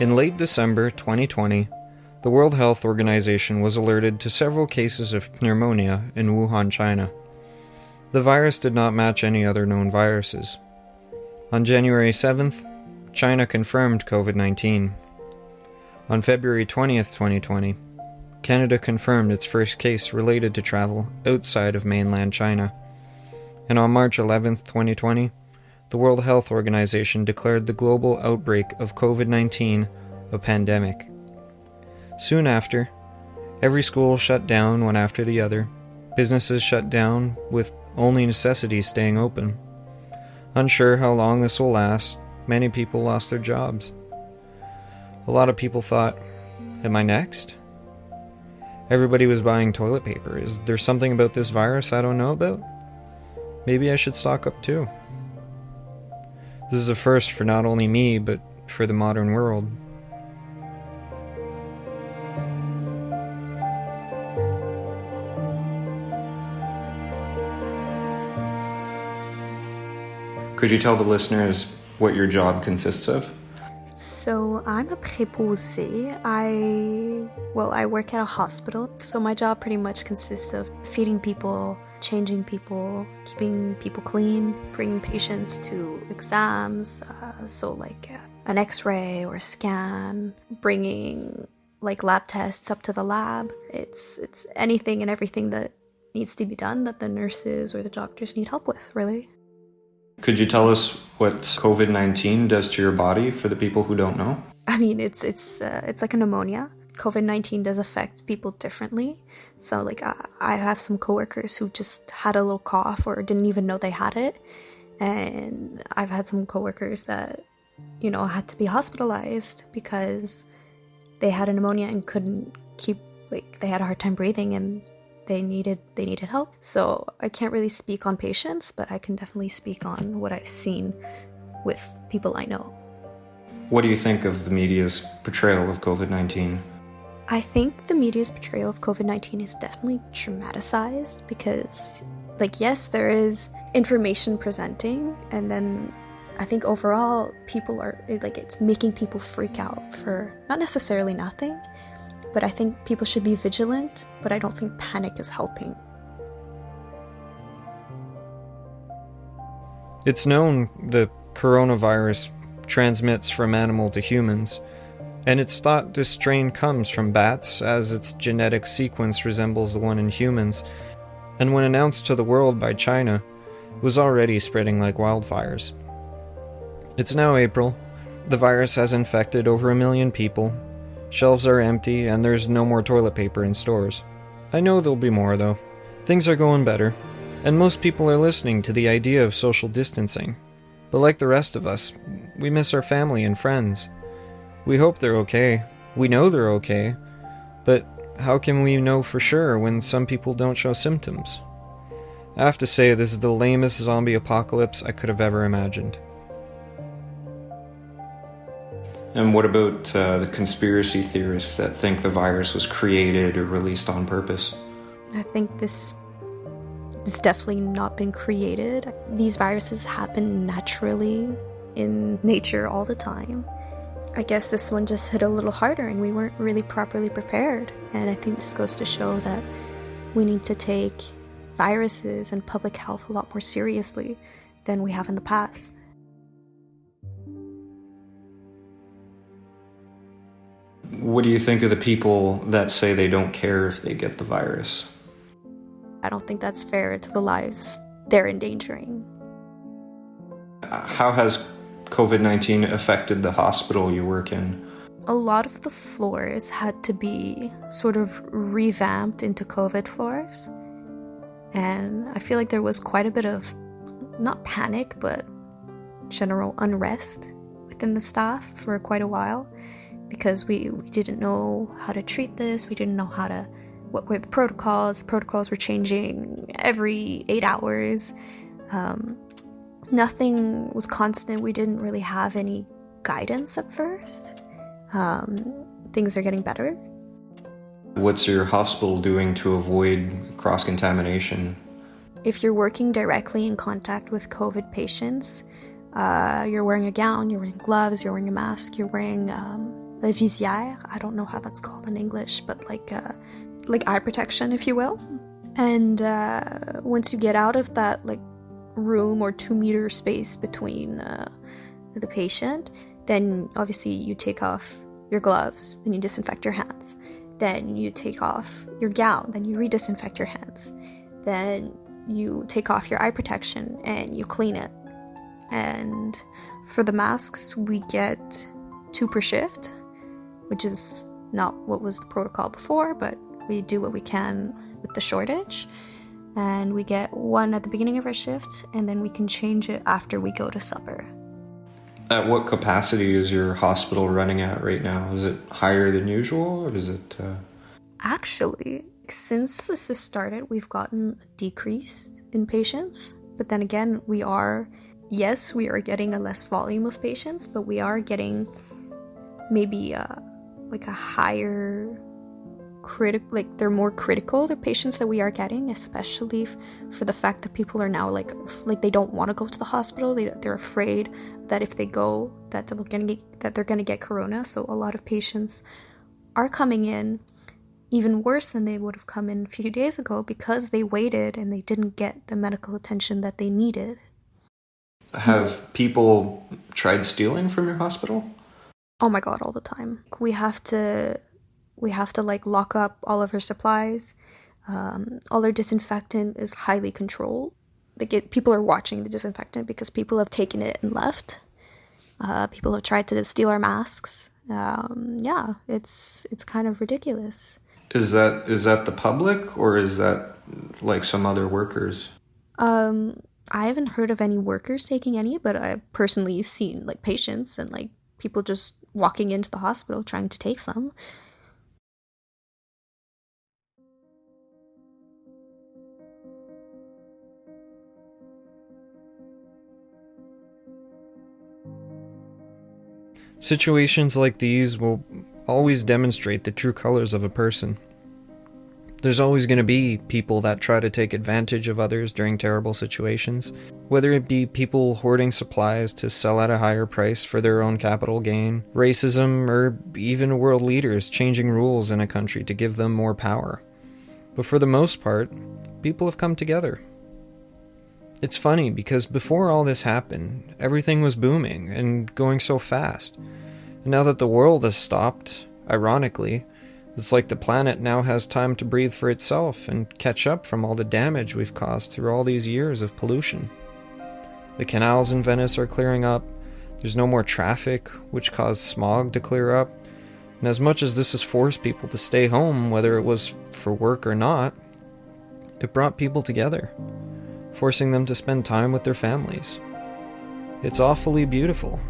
In late December 2020, the World Health Organization was alerted to several cases of pneumonia in Wuhan, China. The virus did not match any other known viruses. On January 7th, China confirmed COVID-19. On February 20th, 2020, Canada confirmed its first case related to travel outside of mainland China. And on March 11th, 2020, the World Health Organization declared the global outbreak of COVID-19 a pandemic. Soon after, every school shut down one after the other. Businesses shut down, with only necessities staying open. Unsure how long this will last, many people lost their jobs. A lot of people thought, am I next? Everybody was buying toilet paper. Is there something about this virus I don't know about? Maybe I should stock up too. This is a first for not only me, but for the modern world. Could you tell the listeners what your job consists of? So I'm a prepose. I work at a hospital. So my job pretty much consists of feeding people, changing people, keeping people clean, bringing patients to exams. An x-ray or a scan, bringing lab tests up to the lab. It's anything and everything that needs to be done that the nurses or the doctors need help with, really. Could you tell us what COVID-19 does to your body for the people who don't know? I mean, it's like a pneumonia. COVID-19 does affect people differently. So I have some coworkers who just had a little cough or didn't even know they had it. And I've had some coworkers that, had to be hospitalized because they had a pneumonia and couldn't keep, they had a hard time breathing and they needed help. So I can't really speak on patients, but I can definitely speak on what I've seen with people I know. What do you think of the media's portrayal of COVID-19? I think the media's portrayal of COVID-19 is definitely dramatized because, yes, there is information presenting, and then I think overall people are, it's making people freak out for not necessarily nothing, but I think people should be vigilant, but I don't think panic is helping. It's known the coronavirus transmits from animal to humans, and it's thought this strain comes from bats as its genetic sequence resembles the one in humans, and when announced to the world by China, was already spreading like wildfires. It's now April. The virus has infected over 1 million people. Shelves are empty, and there's no more toilet paper in stores. I know there'll be more, though. Things are going better, and most people are listening to the idea of social distancing. But like the rest of us, we miss our family and friends. We hope they're okay. We know they're okay. But how can we know for sure when some people don't show symptoms? I have to say, this is the lamest zombie apocalypse I could have ever imagined. And what about the conspiracy theorists that think the virus was created or released on purpose? I think this definitely not been created. These viruses happen naturally in nature all the time. I guess this one just hit a little harder and we weren't really properly prepared. And I think this goes to show that we need to take viruses and public health a lot more seriously than we have in the past. What do you think of the people that say they don't care if they get the virus? I don't think that's fair to the lives they're endangering. How has COVID-19 affected the hospital you work in? A lot of the floors had to be sort of revamped into COVID floors. And I feel like there was quite a bit of, not panic, but general unrest within the staff for quite a while. Because we didn't know how to treat this, we didn't know what were the protocols. The protocols were changing every 8 hours. Nothing was constant. We didn't really have any guidance at first. Things are getting better. What's your hospital doing to avoid cross-contamination? If you're working directly in contact with COVID patients, you're wearing a gown, you're wearing gloves, you're wearing a mask, you're wearing visière. I don't know how that's called in English, but like eye protection, if you will. And once you get out of that like room or 2-meter space between the patient, then obviously you take off your gloves, then you disinfect your hands, then you take off your gown, then you re-disinfect your hands, then you take off your eye protection and you clean it. And for the masks, we get 2 per shift, which is not what was the protocol before, but we do what we can with the shortage. And we get 1 at the beginning of our shift, and then we can change it after we go to supper. At what capacity is your hospital running at right now? Is it higher than usual, or is it... Actually, since this has started, we've gotten a decrease in patients. But then again, we are getting a less volume of patients, but we are getting maybe like a higher like they're more critical, the patients that we are getting, especially for the fact that people are now like they don't want to go to the hospital. They're afraid that if they go that they're gonna get corona. So a lot of patients are coming in even worse than they would have come in a few days ago because they waited and they didn't get the medical attention that they needed. Have people tried stealing from your hospital? Oh my god, all the time. We have to like lock up all of our supplies. All our disinfectant is highly controlled. People are watching the disinfectant because people have taken it and left. People have tried to steal our masks. Yeah, it's kind of ridiculous. Is that the public, or is that like some other workers? I haven't heard of any workers taking any, but I've personally seen like patients and like people just walking into the hospital trying to take some. Situations like these will always demonstrate the true colors of a person. There's always going to be people that try to take advantage of others during terrible situations, whether it be people hoarding supplies to sell at a higher price for their own capital gain, racism, or even world leaders changing rules in a country to give them more power. But for the most part, people have come together. It's funny because before all this happened, everything was booming and going so fast. And now that the world has stopped, ironically, it's like the planet now has time to breathe for itself and catch up from all the damage we've caused through all these years of pollution. The canals in Venice are clearing up, there's no more traffic, which caused smog to clear up, and as much as this has forced people to stay home, whether it was for work or not, it brought people together, forcing them to spend time with their families. It's awfully beautiful.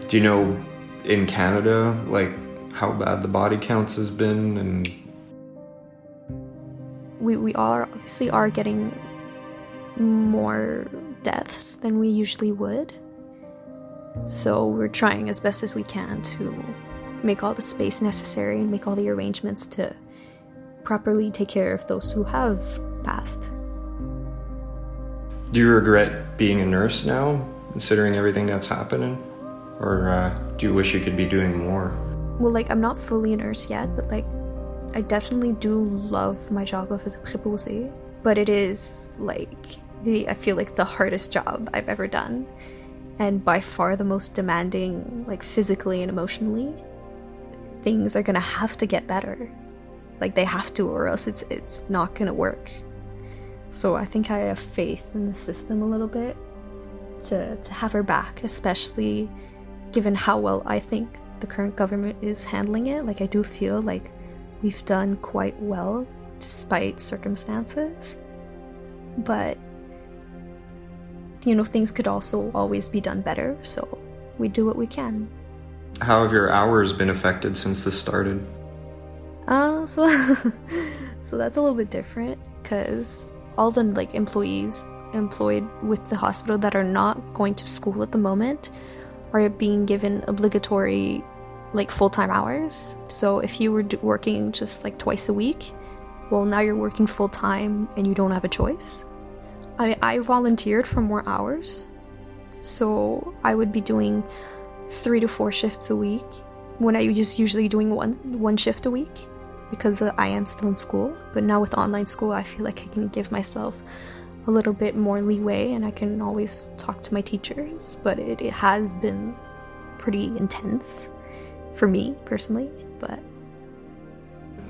Do you know in Canada, like, how bad the body counts has been? And we obviously are getting more deaths than we usually would. So we're trying as best as we can to make all the space necessary and make all the arrangements to properly take care of those who have passed. do you regret being a nurse now, considering everything that's happening? Or do you wish you could be doing more? Well, like, I'm not fully a nurse yet, but, like, I definitely do love my job as a prepose. But it is, like, I feel like the hardest job I've ever done. And by far the most demanding, like, physically and emotionally. Things are gonna have to get better. Like, they have to, or else it's not gonna work. So I think I have faith in the system a little bit, to have her back, especially given how well I think the current government is handling it. Like, I do feel like we've done quite well despite circumstances. But, you know, things could also always be done better, so we do what we can. How have your hours been affected since this started? So so that's a little bit different, because all the like employees employed with the hospital that are not going to school at the moment are being given obligatory like full-time hours. So if you were working just like twice a week, well, now you're working full-time and you don't have a choice. I volunteered for more hours, so I would be doing 3 to 4 shifts a week when I just usually doing one shift a week, because I am still in school. But now with online school, I feel like I can give myself a little bit more leeway and I can always talk to my teachers. But it has been pretty intense for me personally. But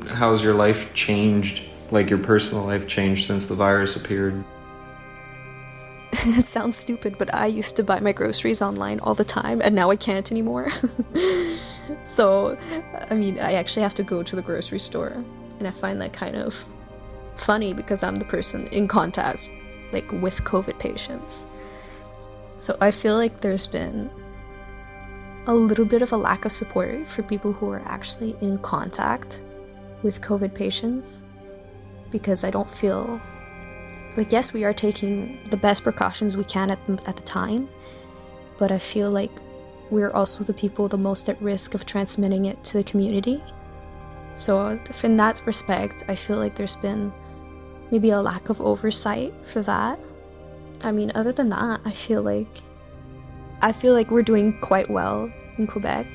how's your life changed, like your personal life changed since the virus appeared? It sounds stupid, but I used to buy my groceries online all the time, and now I can't anymore. So, I mean, I actually have to go to the grocery store, and I find that kind of funny because I'm the person in contact, like, with COVID patients. So I feel like there's been a little bit of a lack of support for people who are actually in contact with COVID patients, because I don't feel like, yes, we are taking the best precautions we can at the time, but I feel like we're also the people the most at risk of transmitting it to the community. So in that respect, I feel like there's been maybe a lack of oversight for that. I mean, other than that, I feel like we're doing quite well in Quebec,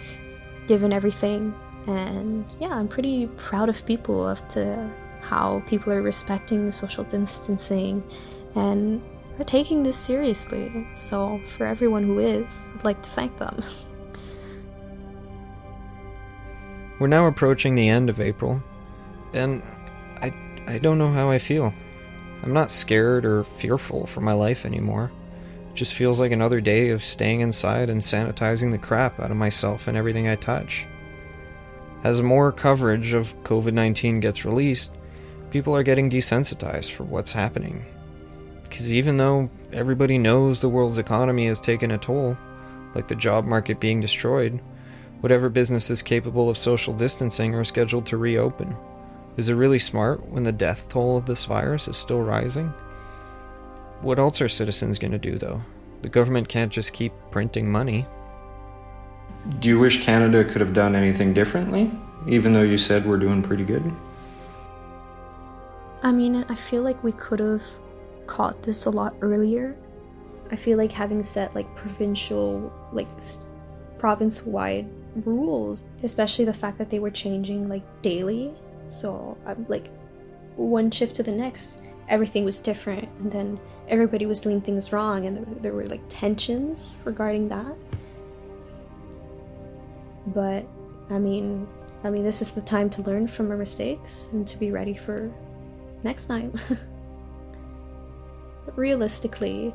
given everything. And yeah, I'm pretty proud of people how people are respecting social distancing and are taking this seriously. So for everyone who is, I'd like to thank them. We're now approaching the end of April, and I don't know how I feel. I'm not scared or fearful for my life anymore. It just feels like another day of staying inside and sanitizing the crap out of myself and everything I touch. As more coverage of COVID-19 gets released, people are getting desensitized for what's happening. Because even though everybody knows the world's economy has taken a toll, like the job market being destroyed, whatever businesses capable of social distancing are scheduled to reopen. Is it really smart when the death toll of this virus is still rising? What else are citizens going to do, though? The government can't just keep printing money. Do you wish Canada could have done anything differently, even though you said we're doing pretty good? I mean, I feel like we could have caught this a lot earlier. I feel like having set like provincial, like province-wide rules, especially the fact that they were changing like daily. So I'm like one shift to the next, everything was different, and then everybody was doing things wrong, and there were like tensions regarding that. But I mean, this is the time to learn from our mistakes and to be ready for next time. But realistically,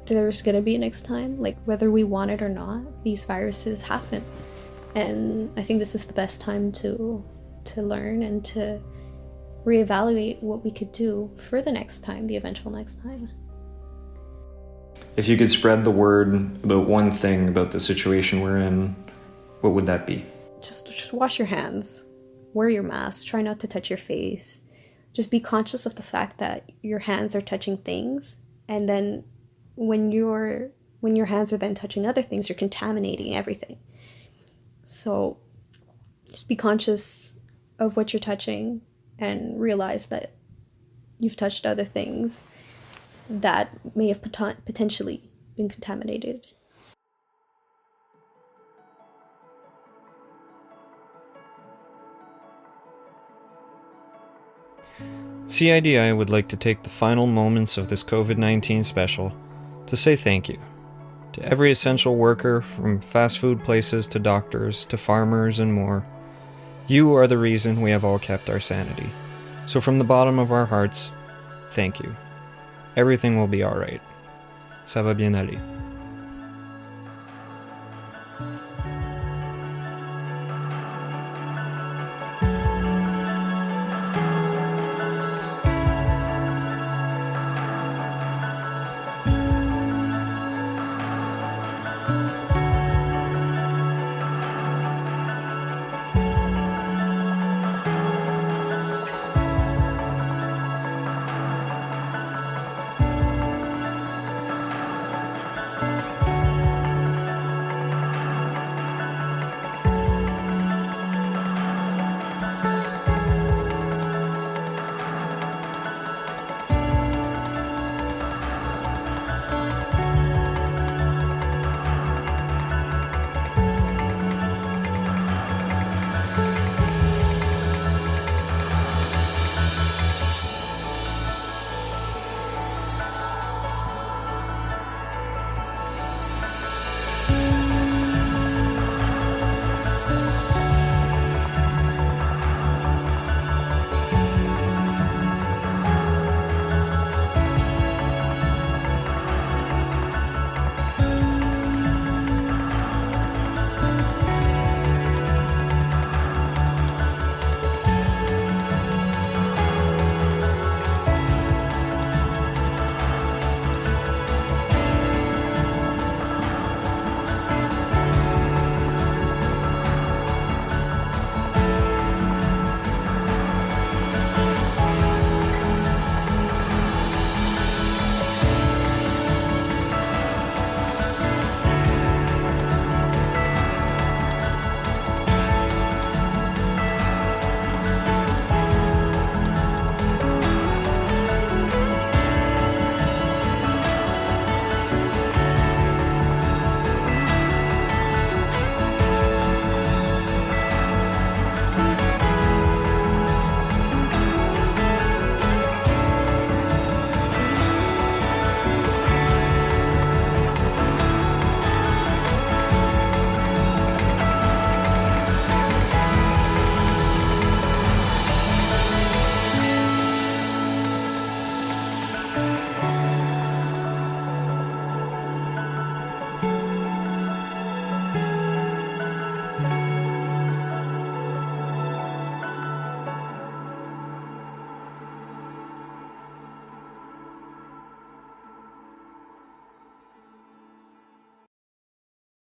there's gonna be a next time. Like, whether we want it or not, these viruses happen, and I think this is the best time to learn and to reevaluate what we could do for the next time, the eventual next time. If you could spread the word about one thing about the situation we're in, what would that be? Just wash your hands, wear your mask, try not to touch your face. Just be conscious of the fact that your hands are touching things, and then when your hands are then touching other things, you're contaminating everything. So just be conscious of what you're touching and realize that you've touched other things that may have potentially been contaminated. CIDI would like to take the final moments of this COVID-19 special to say thank you to every essential worker, from fast food places to doctors to farmers and more. You are the reason we have all kept our sanity. So from the bottom of our hearts, thank you. Everything will be alright. Ça va bien aller.